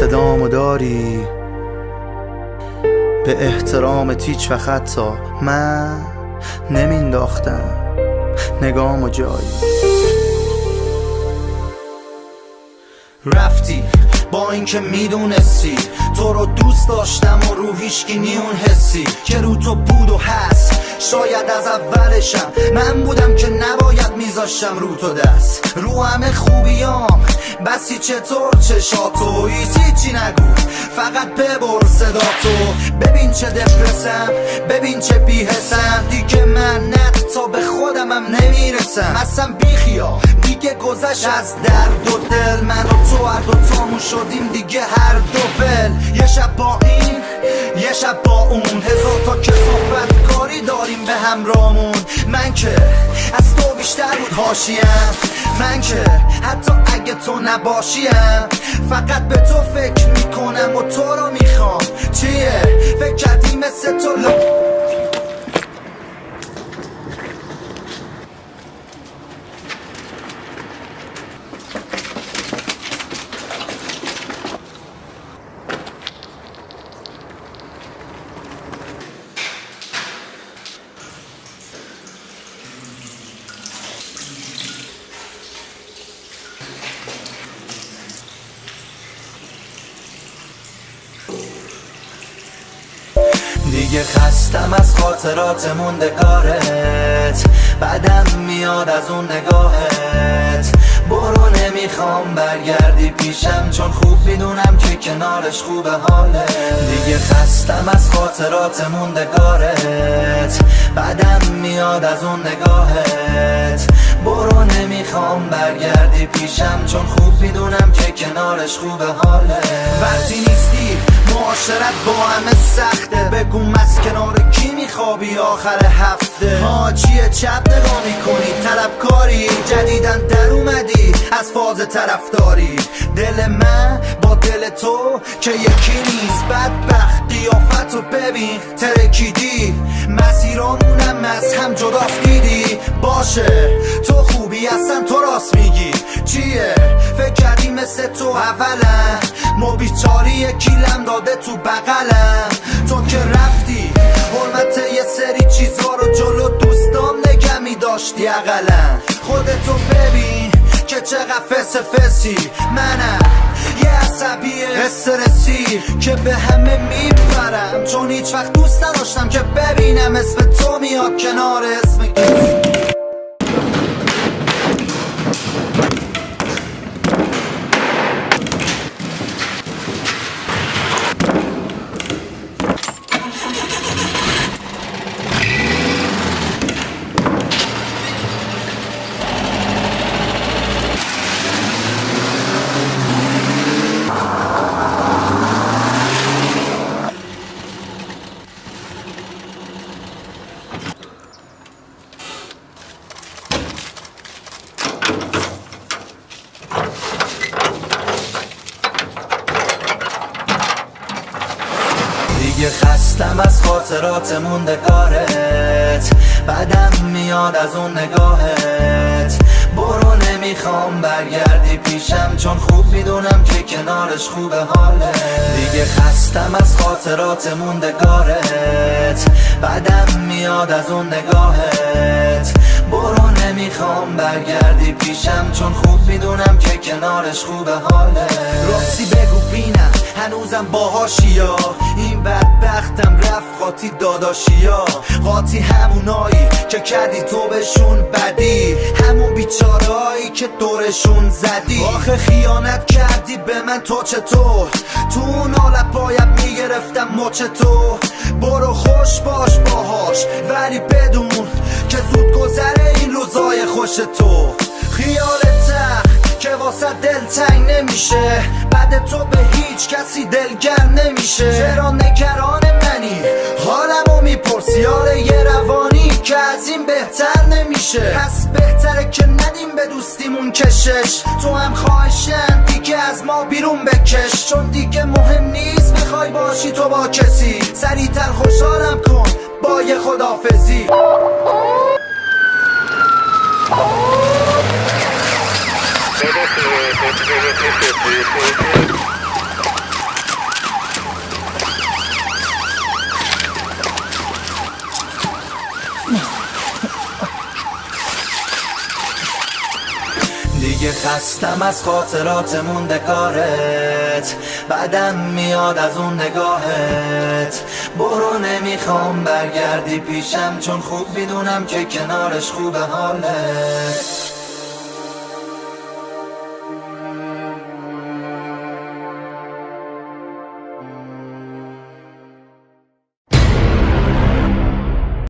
صدامو داری به احترامت هیچ وقت حتی من نمینداختم نگامو جایی. رفتی با اینکه میدونستی تو رو دوست داشتم و رو هیچکی نیون حسی که رو تو بود و هست. شاید از اولشم من بودم که نباید میذاشتم رو تو دست رو همه خوبیام بسی چطور چشاتو هیچی نگو فقط ببر صداتو. ببین چه دپرسم ببین چه بیحسم دیگه من تا به خودمم نمیرسم اصلا بیخیا دیگه گذشت از درد و دل. من و تو هر دوتامون شدیم دیگه هر دو ول. یه شب با این یه شب با اون هزار تا کثافت کاری داریم به همراهمون. من که از تو بیشتر بود حاشیم من که حتی اگه تو نباشیم فقط به تو فکر میکنم و تو رو میخوام. چیه فکر کردی مثل تو دیگه خستم از خاطرات موندگارت بعدم میاد از اون نگاهت. برو نمیخوام برگردی پیشم چون خوب میدونم که کنارش خوبه حاله. دیگه خستم از خاطرات موندگارت بعدم میاد از اون نگاهت. برو نمیخوام برگردی پیشم چون خوب میدونم که کنارش خوبه حاله. وقتی نیستی معاشرت با همه سخته بگو از کنار کی میخوابی آخر هفته. چیه چپ نگاه میکنی طلبکاری جدیدن در اومدی از فاز طرفداری. دل من با دل تو که یکی نیست بدبخت قیافتو ببین ترکیدی مسیرامونم از هم جداست دیدی. باشه تو خوبی اصلا تو راست میگی چیه فکر کردی مثل تو اولا ما بیچاری کیلم داده تو بغلم. تو که رفتی حرمت یه سری چیزا رو جلو دوستام نگه میداشتی اقلا. خودتو ببین که چقدر فسی منم یه عصبی استرسی که به همه میپرم چون هیچ وقت دوست نداشتم که ببینم اسم تو میاد کنار اسم کسی. دیگه خستم از خاطرات موندگارت بعدم میاد از اون نگاهت. برو نمیخوام برگردی پیشم چون خوب میدونم که کنارش خوبه حاله. دیگه خستم از خاطرات موندگارت بعدم میاد از اون نگاهت. برو نمیخوام برگردی پیشم چون خوب میدونم که کنارش خوبه حاله. راستی بگو بینم هنوزم باهاشیا این بدبختم رفت قاطی داداشیا. قاطی همونایی که کردی تو بهشون بدی همون بیچارهایی که دورشون زدی. آخه خیانت کردی به من تو چطور تو اون حالت باید میگرفتم مچ تو. برو خوش باش باهاش ولی بدون که زود گذره این روزای خوش تو. خیالت که واسه دل تنگ نمیشه بعد تو به هیچ کسی دلگر نمیشه. چرا نگران منی حالمو میپرسی حال یه روانی که از این بهتر نمیشه. پس بهتره که ندیم به دوستیمون کشش. تو هم خواهشن دیگه از ما بیرون بکش چون دیگه مهم نیست بخوای باشی تو با کسی. سریعتر خوشحالم کن با یه خدافزی. دیگه خستم از خاطرات موندگارت، بعدم میاد از اون نگاهت. برو نمیخوام برگردی پیشم، چون خوب میدونم که کنارش خوبه حالت.